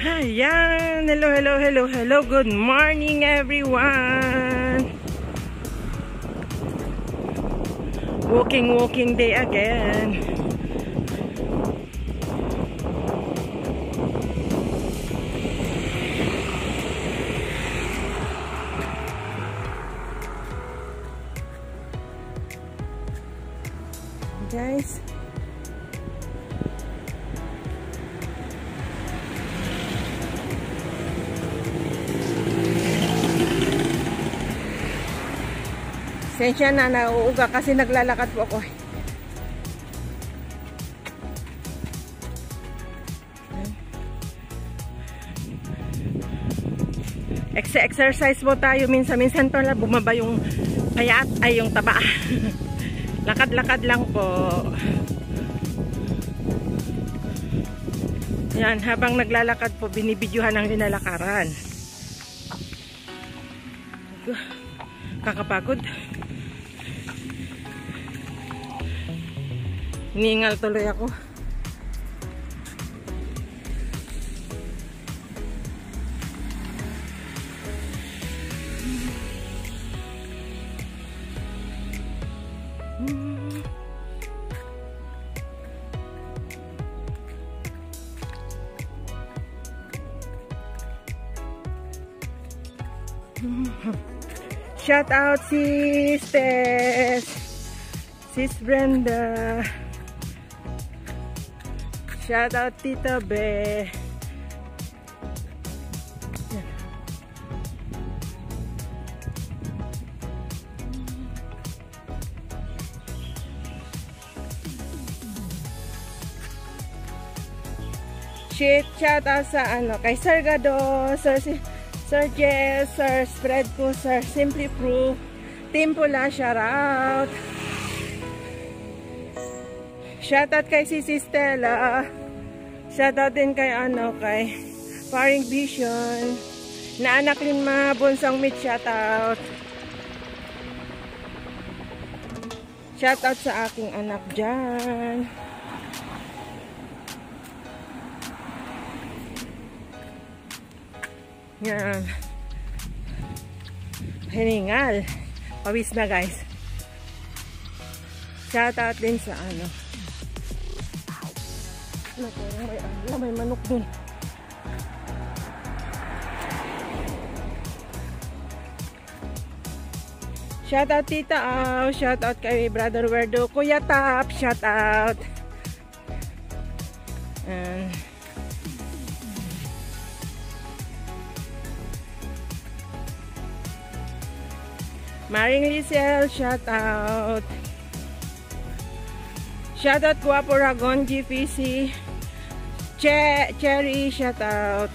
Ayan, hello, good morning everyone. Walking day again. Guys, sensya na, nauuga kasi naglalakad po ako. Exercise po tayo minsan pala bumaba yung payat ay yung taba. Lakad-lakad lang po. Yan, habang naglalakad po binibidyohan ang linalakaran. Kakapagod. Hiningal tuloy ako. Shout out sis Tess, sis Brenda, shout out Tita Be. Shout out sa kay Sir Gado, Sir Jess, Sir Spread ko, Sir Simply Proof, Team Pula, shout out. Shout out kay Sisi Stella. Shout out din kay kay Faring Vision. Na anak Lima, Bonsang Meet, shout out. Shout out sa aking anak dyan. Yan. Hiningal. Pawis na guys. Shout out din sa may manok dun. Shout out Tita Aw. Shout out kay Brother Werdo. Kuya Tap. Shout out. Maring Lisel, shout out. Shout out Guapo Ragon, GPC. Cherry, shout out.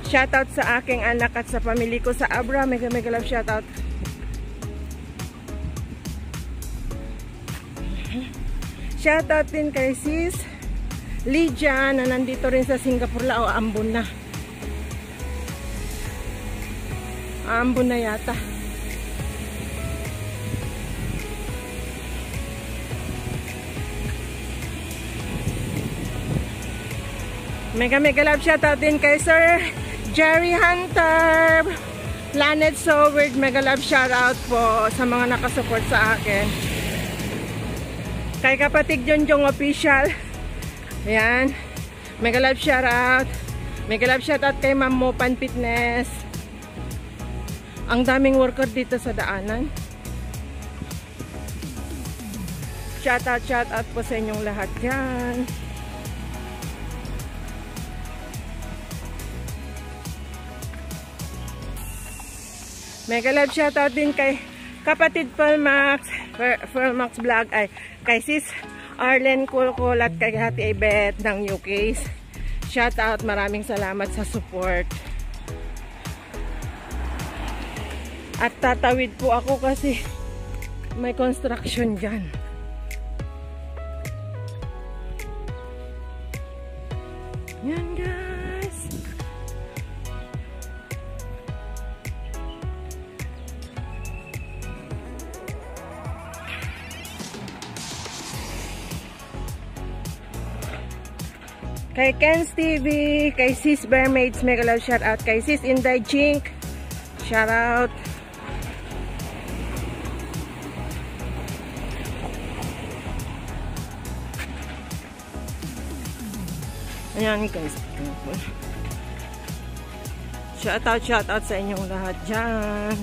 Shoutout sa aking anak at sa pamilya ko sa Abra. Mega love shoutout. Shoutout din kay sis Lydia na nandito rin sa Singapore. Ambon na. Ambon na yata. Mega love shoutout din kay Sir Jerry Hunter, Planet So Weird. Mega love shoutout po sa mga nakasupport sa akin. Kay kapatid Jonjong Official. Ayan. Mega love shoutout. Mega love shoutout kay Ma'am Mopan Fitness. Ang daming worker dito sa daanan. Shoutout po sa inyong lahat dyan. Mega love shoutout din kay kapatid Pearlmax Vlog, ay kay sis Arlen Kulkul at kay Hati Ibet ng UK. Shoutout, maraming salamat sa support. At tatawid po ako kasi may construction dyan. Yan guys. Kay Ken's TV, kay Sis Mermaids, mega love shout out. Kay Sis Inday Chink, shout out. Ayan guys. Shout out sa inyong lahat dyan.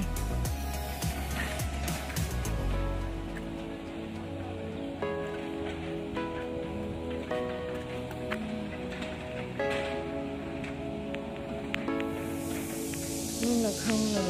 Naghang na.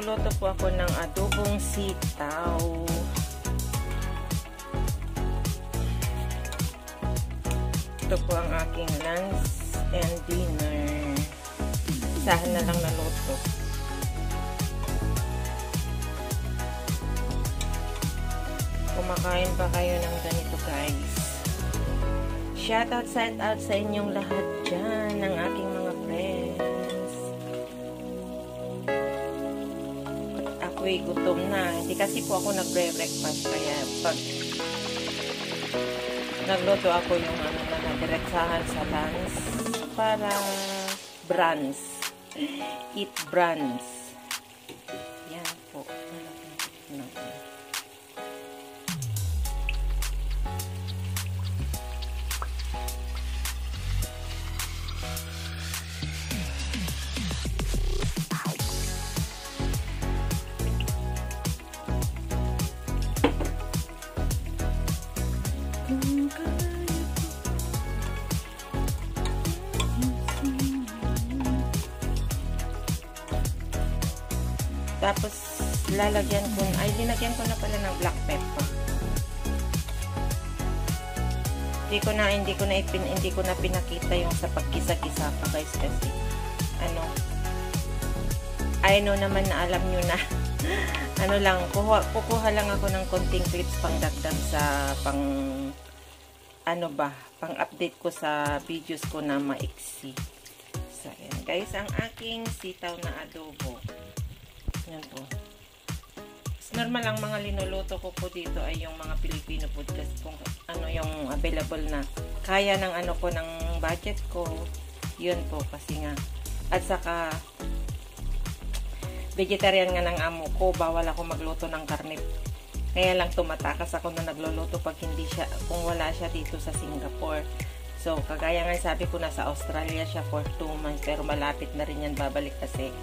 Magluluto po ako ng adobong sitaw. Ito po ang aking lunch and dinner. Isahan na lang na luto. Kumakain ba kayo ng ganito, guys? Shoutout, shout out sa inyong lahat dyan, ng aking mga friends. Ako'y gutom na. Hindi kasi po ako nagre-breakfast, kaya pag nagluto ako yung diretsahan sa lunch para brunch. Eat brunch. Yan po. Tapos, lalagyan ko, dinagyan ko na pala ng black pepper. Hindi ko na pinakita yung sa pagkisa-kisa ko, guys, kasi, I know naman na alam nyo na, kukuha lang ako ng konting clips pang dagdag sa, pang update ko sa videos ko na maiksi. So, ayan, guys, ang aking sitaw na adobo. Yan po. Normal lang mga linuluto ko po dito ay yung mga Filipino food kasi kung yung available na kaya ng ko ng budget ko. Yun po kasi nga. At saka vegetarian nga ng amo ko, bawal ako magluto ng karne. Kaya lang tumatakas ako na nagluluto pag kung wala siya dito sa Singapore. So, kagaya nga sabi ko, nasa Australia siya for 2 months, pero malapit na rin yan babalik kasi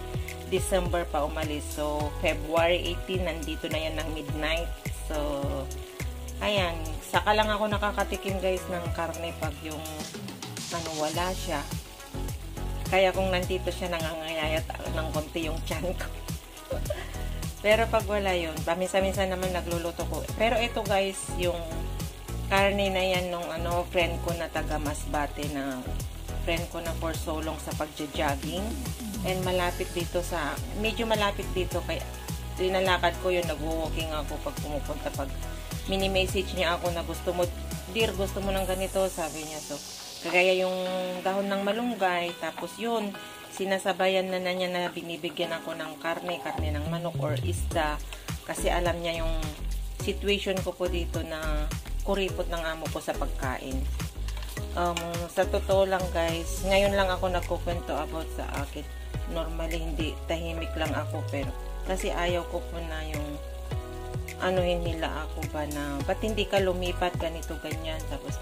December pa umalis. So, February 18, nandito na yan ng midnight. So, ayan, saka lang ako nakakatikim, guys, ng karne pag yung wala siya. Kaya kung nandito siya, nangangayayat ng konti yung tiyan ko. Pero pag wala yun, paminsan-minsan naman nagluluto ko. Pero ito, guys, yung karne na yan nung friend ko na taga Masbate, na friend ko na for so long sa pagja-jogging, and medyo malapit dito, kaya dinalakad ko yun, nag-walking ako pag pumupunta. Pag mini-message niya ako na gusto mo ng ganito, sabi niya. So, kagaya yung dahon ng malunggay, tapos yun, sinasabayan na niya na binibigyan ako ng karne ng manok or isda, kasi alam niya yung situation ko po dito na kuripot ng amo ko sa pagkain. Sa totoo lang, guys, ngayon lang ako nagkukwento about sa akin. Normally, hindi, tahimik lang ako, pero kasi ayaw ko po na yung nila ako ba na, ba't hindi ka lumipat, ganito, ganyan. Tapos,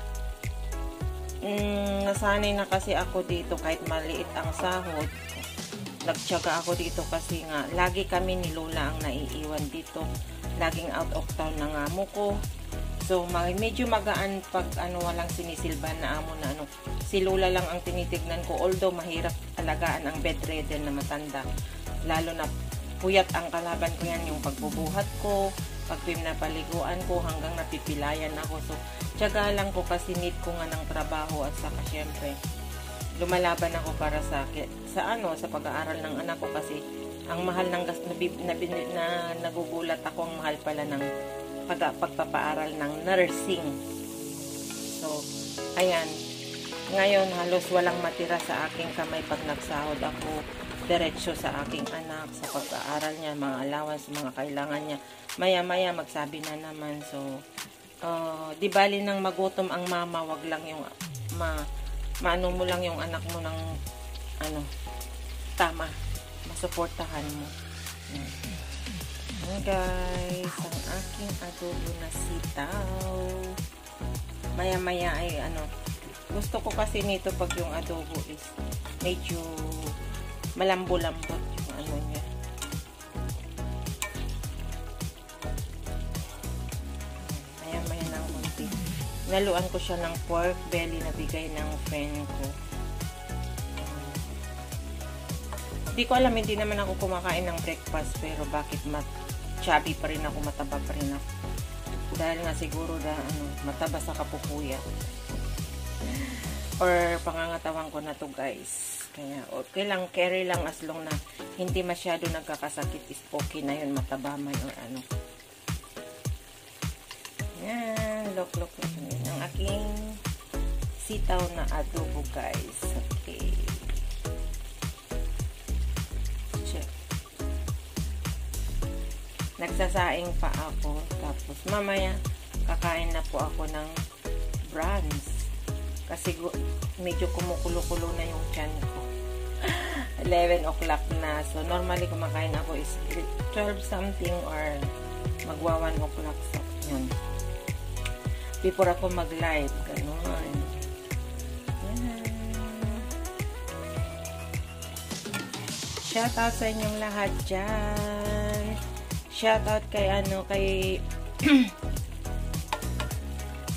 nasanay na kasi ako dito kahit maliit ang sahod. Nagtyaga ako dito kasi nga, lagi kami ni Lola ang naiiwan dito. Laging out of town ng amo ko. So, medyo magaan pag walang sinisilban na amo na si Lola lang ang tinitignan ko. Although, mahirap alagaan ang bedridden na matanda. Lalo na puyat ang kalaban ko yan, yung pagbubuhat ko, pag pinapaliguan ko, hanggang napipilayan ako. So, tiyaga lang ko kasi need ko nga ng trabaho, at saka syempre, lumalaban ako para sa pag-aaral ng anak ko, kasi ang mahal ng gas na nagugulat ako, ang mahal pala ng pagpapaaral ng nursing. So, ayan. Ngayon, halos walang matira sa aking kamay pag nagsahod ako. Diretso sa aking anak, sa pag-aaral niya, mga allowance, mga kailangan niya. Maya-maya, magsabi na naman. So, di bali nang magutom ang mama, wag lang yung maano mo lang yung anak mo ng tama. Masuportahan mo. Guys, ang aking adobo na sitaw. Maya-maya ay gusto ko kasi nito pag yung adobo is medyo malambo-lambot yung niya. Maya-maya ng konti. Naluan ko siya ng pork belly na bigay ng friend ko. Di ko alam, hindi naman ako kumakain ng breakfast, pero bakit chubby pa rin ako, mataba pa rin ako. Dahil nga siguro mataba sa kapupuya. Or pangangatawan ko na to, guys. Kaya okay lang, carry lang as long na hindi masyado nagkakasakit, is okay na yun, mataba man or ano. Yan, look. Yan ang aking sitaw na adobo, guys. Okay. Check. Nagsasaing pa ako. Tapos mamaya, kakain na po ako ng bronze. Kasi medyo kumukulo-kulo na yung tiyan ko. 11 o'clock na. So, normally kumakain ako is 12 something or magwa 1 o'clock. So, yun. Before ako mag-live. Ganun. Shout out sa inyong lahat dyan. Shout out kay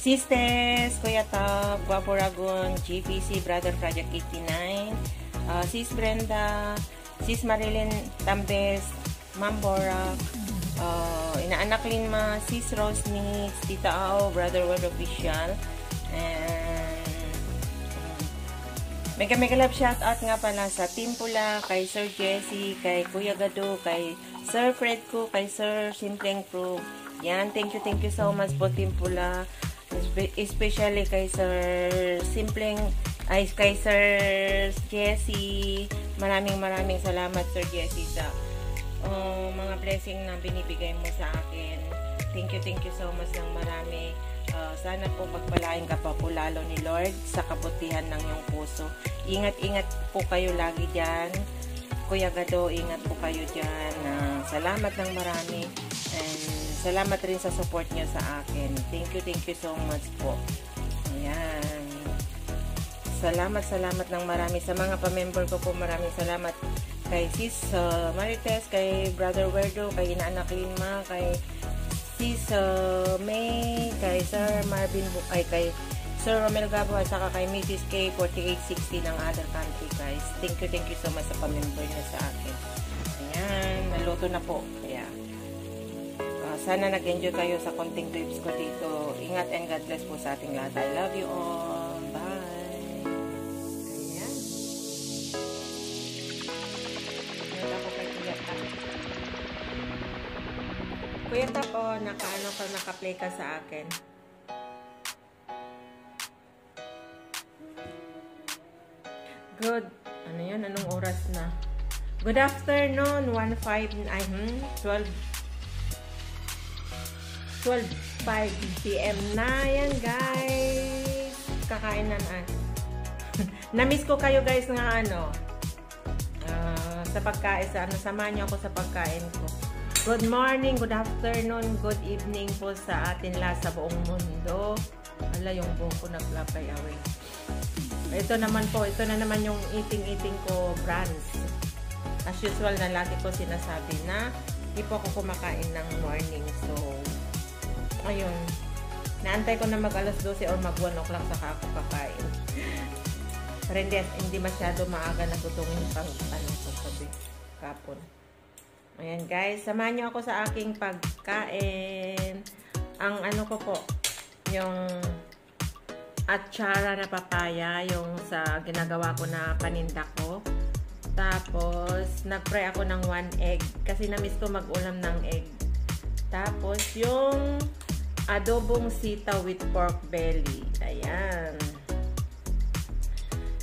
Sisters, Kuya Top, Guapo Ragon, GPC, Brother Project 89, Sis Brenda, Sis Marilyn Tambes, Ma'am Bora, Inaanak Linma, Sis Rose Nix, Tita Ao, Brother World Official, and mega love shout out nga pala sa Team Pula, kay Sir Jesse, kay Kuya Gado, kay Sir Fredco, kay Sir Simpleng Pro. Yan, thank you so much po Team Pula. Especially kay Sir kay Sir Jesse. Maraming salamat Sir Jesse sa mga blessing na binibigay mo sa akin. Thank you so much ng marami. Sana po pagpalain ka pa po lalo ni Lord sa kabutihan ng iyong puso. Ingat po kayo lagi dyan. Kuya Gado, ingat po kayo dyan. Salamat ng marami. And salamat rin sa support niyo sa akin. Thank you so much po. Ayan. Salamat ng marami sa mga pa-member ko po. Maraming salamat kay Sis Marites, kay Brother Werdo, kay Inaanak Lima, kay Sis May, kay Sir Marvin, kay Sir Romel Gabo, at saka kay Mrs. K 4860 ng other country, guys. Thank you so much sa pa-member niyo sa akin. Ayan. Naluto na po. Ayan. Sana nag-enjoy kayo sa konting clips ko dito. Ingat and God bless po sa ating lahat. I love you all. Bye. Ayan. Nagka ko kay Kuya Tap. Kuya Tap, naka-play ka sa akin. Good. Ano yun? Anong oras na? Good afternoon. 12:05 PM na. Yan, guys. Kakain na na. Na-miss ko kayo, guys, nga sa pagkain. Samahan niyo ako sa pagkain ko. Good morning, good afternoon, good evening po sa atin lahat sa buong mundo. Ala, yung buong ko nag-lapay away. Ito na naman yung eating ko brands. As usual na lagi ko sinasabi na hindi po ako kumakain ng morning. So, ayun. Naantay ko na mag alas 12 or mag 1 o'clock saka ako kakain. Pero hindi masyado maaga natutungin pang sabi kapon. Ayan, guys. Samahan niyo ako sa aking pagkain. Ang ko po, yung atsara na papaya, yung sa ginagawa ko na paninda ko. Tapos, nag-fry ako ng 1 egg. Kasi na-miss ko mag-ulam ng egg. Tapos, yung adobong sitaw with pork belly. Ayan.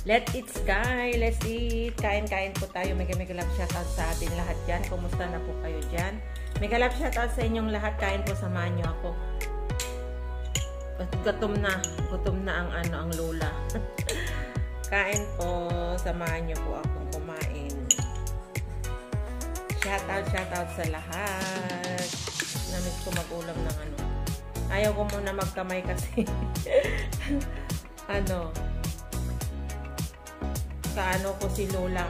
Let's eat, guys. Let's eat. Kain-kain po tayo. Mega love shoutout sa atin lahat dyan. Kumusta na po kayo dyan? Mega love shoutout sa inyong lahat. Kain po, samahan nyo ako. Gutom na ang lola. Kain po, samahan nyo po akong kumain. Shoutout sa lahat. Namiss ko mag-ulam ng Ayaw ko muna magkamay kasi kaano ko si lola.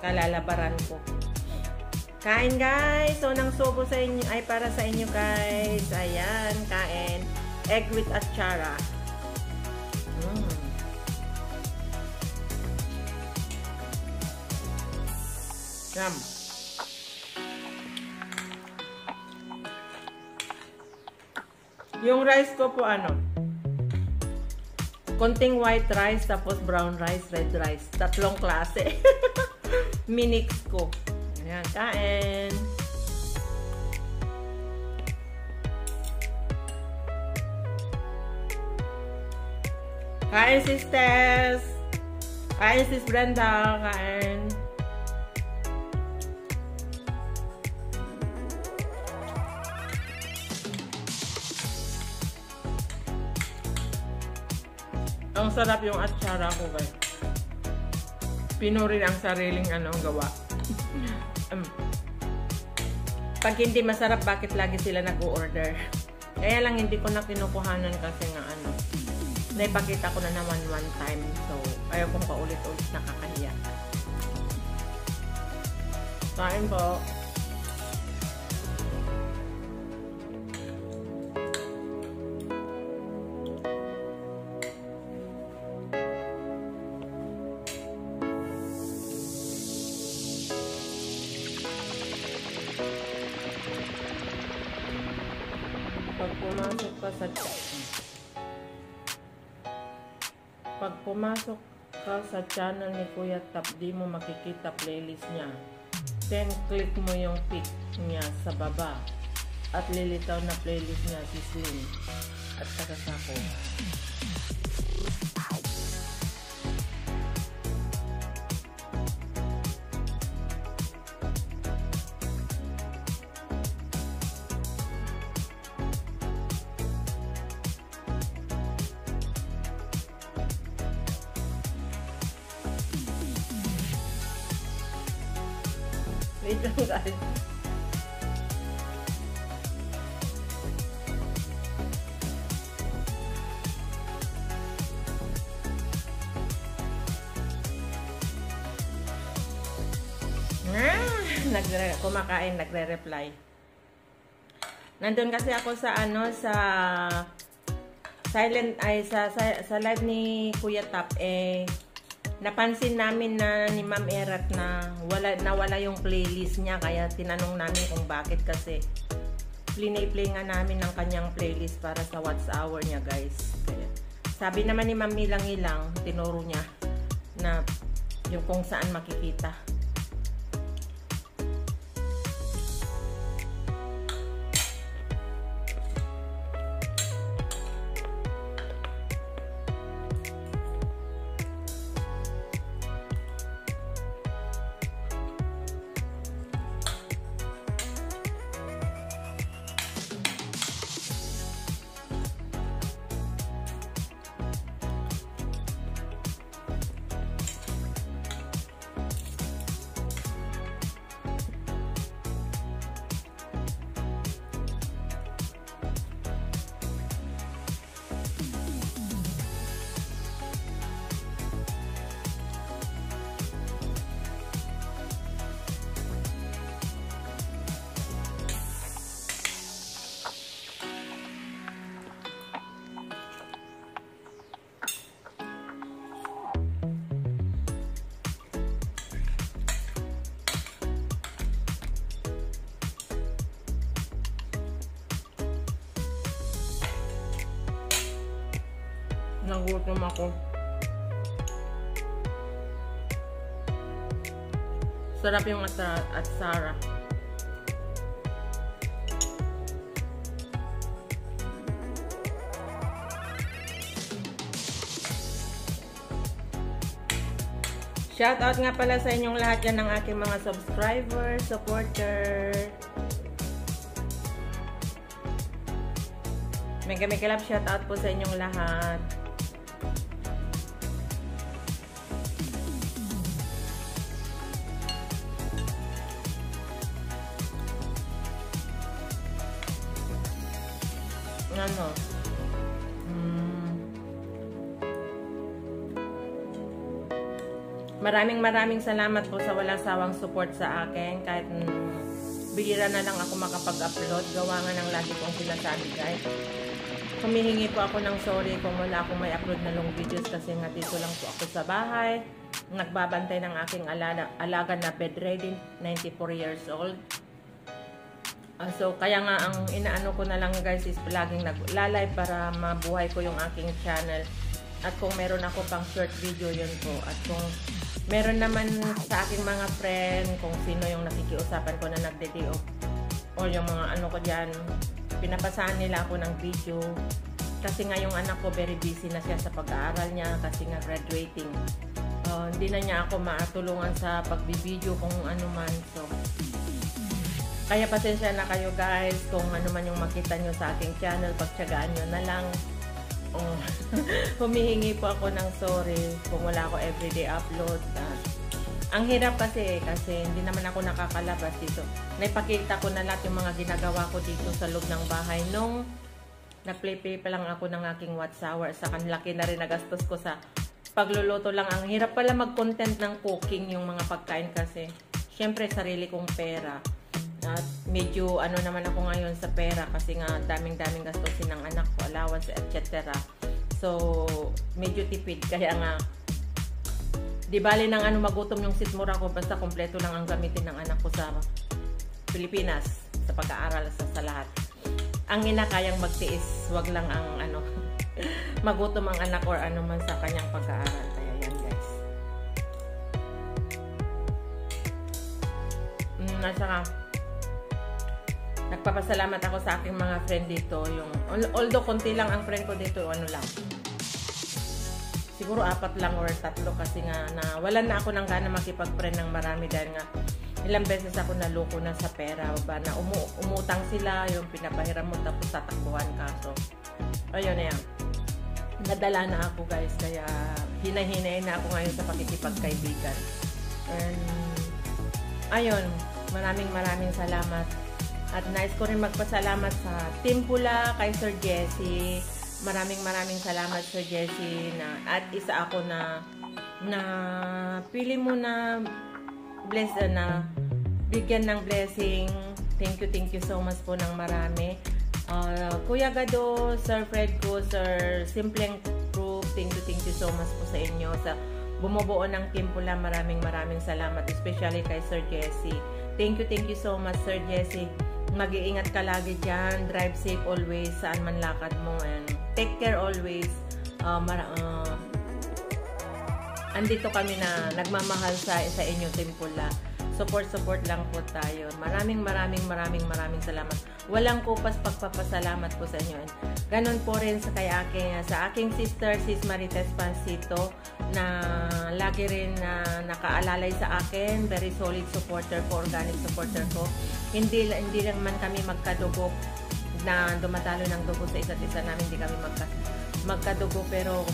Kalalabaran ko. Kain, guys. So, nang subo sa inyo ay para sa inyo, guys. Ayan, kain. Egg with atsara. Yan. Yung rice ko po ano, konting white rice, tapos brown rice, red rice. Tatlong klase. Minix ko. Ayan, kain. Kain, sisters. Kain, sis Brenda. Kain. Ang sarap yung atsara ko, guys. Pinurin ang sariling gawa. Pag hindi masarap, bakit lagi sila nag-order? Kaya lang hindi ko na kinukuhanan kasi nga naipakita ko na naman one time. So, ayaw kong paulit-ulit, nakakahiya. Kain po. Pag pumasok ka sa channel ni Kuya Tap, di mo makikita playlist niya. Then, click mo yung pic niya sa baba. At lilitaw na playlist niya si Slim at Takasako. Wait lang, guys. Kumakain, nagre-reply. Nandun kasi ako sa sa silent sa live ni Kuya Tap, napansin namin na ni Ma'am Erat na nawala yung playlist niya, kaya tinanong namin kung bakit, kasi play nga namin ng kanyang playlist para sa What's Hour niya, guys. Kaya, sabi naman ni Ma'am Ilang, tinuro niya na yung kung saan makikita. Nagutom ako. Sarap yung atsara. Shoutout nga pala sa inyong lahat yan, ng aking mga subscribers, supporter. Mega love shoutout po sa inyong lahat. Maraming salamat po sa walang sawang support sa akin. Kahit bihira na lang ako makapag-upload, gawa nga ng lagi kong sinasabi, guys. Humihingi po ako ng sorry kung wala akong may upload na long videos, kasi nga dito lang po ako sa bahay. nagbabantay ng aking alaga na bedridden, 94 years old. So, kaya nga ang inaano ko na lang guys is laging naglalay para mabuhay ko yung aking channel. At kung meron ako pang short video, yun po. At kung meron naman sa aking mga friend, kung sino yung nakikiusapan ko na nagde-day off, o yung mga ano ko dyan, pinapasahan nila ako ng video. Kasi nga yung anak ko very busy na siya sa pag-aaral niya kasi nga graduating. Hindi na niya ako matulungan sa pagbibideo kung ano man. So, kaya pasensya na kayo guys kung ano man yung makita nyo sa aking channel, pagtsagaan nyo na lang. Humihingi po ako ng sorry kung wala ako everyday upload. Ang hirap kasi hindi naman ako nakakalabas dito. Naipakita ko na lahat yung mga ginagawa ko dito sa loob ng bahay nung nag-play pa lang ako ng aking watch hour. Sa kanlaki na rin nagastos ko sa pagluluto lang. Ang hirap pala mag-content ng cooking yung mga pagkain kasi syempre sarili kong pera. At medyo ano naman ako ngayon sa pera kasi nga daming gastusin ng anak ko, allowance, etc. So, medyo tipid. Kaya nga, di bali ng ano magutom yung sitmura ko basta kompleto lang ang gamitin ng anak ko sa Pilipinas sa pag-aaral sa lahat. Ang ina kayang magtiis, wag lang ang ano magutom ang anak or ano man sa kanyang pag-aaral. Kaya yan guys. Nagpapasalamat ako sa aking mga friend dito. Although konti lang ang friend ko dito, ano lang. Siguro 4 lang or 3 kasi nga wala na ako ng gana makipag-friend ng marami dahil nga ilang beses ako naloko na sa pera. Na umutang sila, yung pinapahiram mo tapos tatakbuhan ka. So, ayun na yan. Nadala na ako guys, kaya hinay-hinay na ako ngayon sa pakikipagkaibigan. And, ayun, maraming salamat. At nais ko rin magpasalamat sa Team Pula, kay Sir Jesse. Maraming salamat Sir Jesse at isa ako na pili mo na bless na bigyan ng blessing. Thank you so much po ng marami. Kuya Gado, Sir Fred ko, Sir Simpleng Proof, thank you so much po sa inyo sa bumubuo ng Team Pula. Maraming salamat, especially kay Sir Jesse. Thank you so much Sir Jesse. Mag-iingat ka lagi dyan. Drive safe always saan man lakad mo. And take care always. Andito kami na nagmamahal sa inyo Team Pula. Support lang po tayo. Maraming salamat. Walang kupas pagpapasalamat po sa inyo. And ganon po rin sa aking sister, Sis Marites Pancito, na lagi rin nakaalalay sa akin. Very solid supporter po, organic supporter ko. Hindi lang man kami magkadugo na dumatalo ng dugo sa isa't isa namin. Hindi kami magkadugo, pero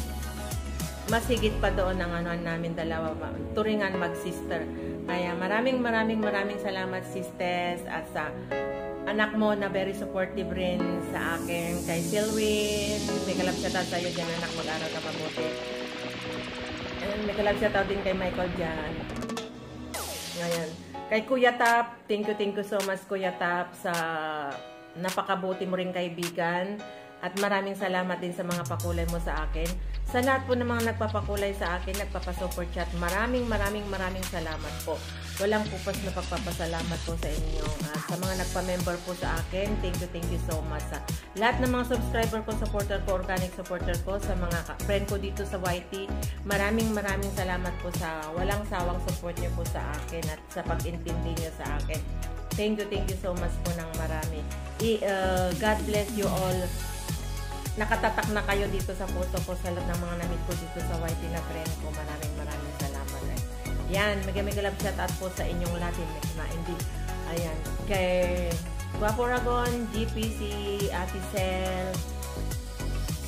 mas higit pa doon ang ano namin dalawa, turingan mag-sister. Kaya maraming salamat sisters at sa anak mo na very supportive rin sa akin, kay Silwin. May kalab siya tayo sa'yo dyan, anak, mag-aral ka mabuti. And may kalab siya tayo din kay Michael dyan. Ngayon, kay Kuya Tap, thank you so much Kuya Tap sa napakabuti mo rin kaibigan. At maraming salamat din sa mga pakulay mo sa akin. Sa lahat po ng mga nagpapakulay sa akin, nagpapasuper chat, maraming salamat po. Walang pupas na pagpapasalamat po sa inyo. At sa mga nagpa-member po sa akin, thank you so much. Sa lahat ng mga subscriber ko, supporter ko, organic supporter ko, sa mga friend ko dito sa YT, maraming salamat po sa walang sawang support niyo po sa akin at sa pag-intindi niyo sa akin. Thank you so much po ng marami. God bless you all. Nakatatak na kayo dito sa photo ko sa lahat ng mga namit ko dito sa YT na friend ko. Maraming salamat. Yan, mega love shout out po sa inyong lahat. Hindi. Ayan. Kay Guapo Ragon, GPC, Ate Cel,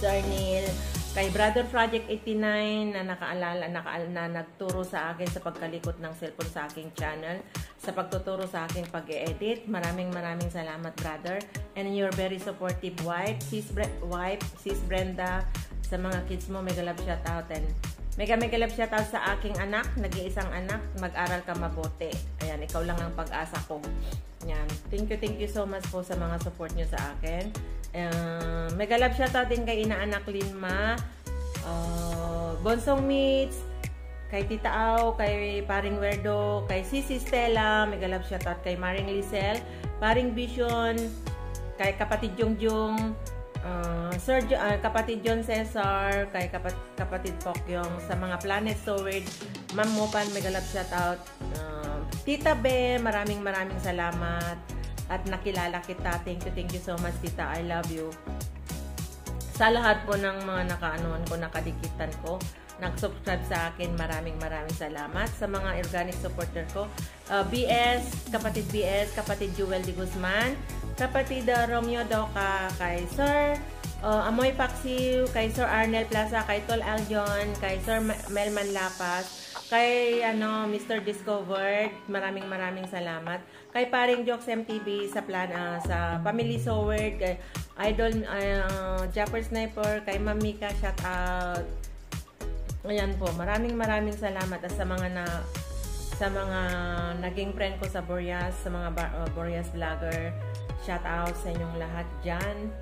Sir Neil, kay Brother Project 89 na na nagturo sa akin sa pagkalikot ng cellphone sa aking channel, sa pagtuturo sa aking pag-e-edit. Maraming salamat, brother. And your very supportive wife, Sis Brenda, sa mga kids mo, mega love shout out. And mega love shout out sa aking anak, nag-iisang anak, mag-aral ka mabuti. Ayan, ikaw lang ang pag-asa ko. Yan. Thank you so much po sa mga support nyo sa akin. Mega love shout out din kay inaanak Linma, Bonsong Meets, kay Tita Au, kay Paring Werdo, kay Sisi Stella, mega love shoutout kay Maring Lisel, Paring Vision, kay kapatid Jongjong, kapatid John Cesar, kay kapatid Pokyong, sa mga Planet Sword, Ma'am Mopan, mega love shoutout, Tita Be, maraming salamat at nakilala kita. Thank you so much, Tita. I love you. Sa lahat po ng mga nakaanuan ko, nakadikitan ko, nag-subscribe sa akin, maraming salamat. Sa mga organic supporter ko, BS, kapatid BS, kapatid Jewel de Guzman, kapatid Romeo Doca, kay Sir Amoy Paksiw, kay Sir Arnel Plaza, kay Tol Aljon, kay Sir Melman Lapas, kay Mr. Discovered, maraming salamat. Kay Paring Jokes MTV sa sa Family Sword, kay Idol Japper Sniper, kay Mamika, shout out. Ayan po, maraming salamat. At sa mga naging friend ko sa Boreas, sa mga Boreas vlogger, shout out sa inyong lahat dyan.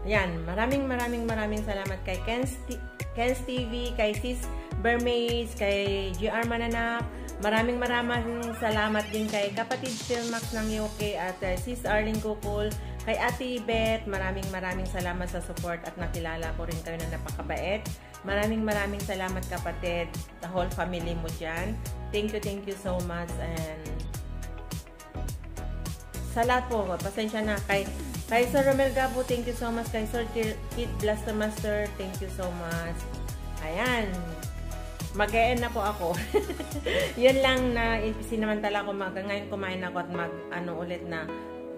Ayan, maraming salamat kay Ken's TV, kay Sis Bermays, kay GR Mananak. Maraming salamat din kay kapatid Filmax ng UK at Sis Arlene Kukul, kay Ate Beth. Maraming salamat sa support at nakilala ko rin kayo na napakabait. Maraming salamat kapatid, the whole family mo dyan. Thank you so much. And sa lahat po, pasensya na kay Sir Romel Gabo, thank you so much. Kay Sir Kid Blaster Master, thank you so much. Ayan, mag-e-end na po ako. Yun lang na sinamantala ko, ngayon kumain ako at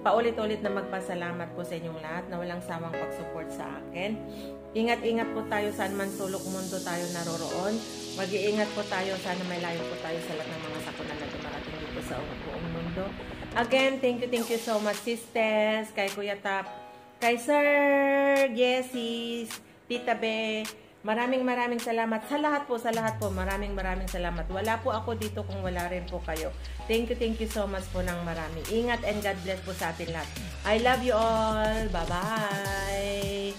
paulit-ulit na magpasalamat po sa inyong lahat na walang sawang pag-support sa akin. Ingat po tayo saan man sulok mundo tayo naroroon. Mag-iingat po tayo, sana may layo po tayo sa lahat ng mga sakuna na dumarating dito sa buong mundo. Again, thank you so much, sisters, kay Kuya Tap, kay Sir Jessie, Tita Be. Maraming salamat sa lahat po, maraming salamat. Wala po ako dito kung wala rin po kayo. Thank you so much po ng marami. Ingat and God bless po sa atin lahat. I love you all. Bye-bye.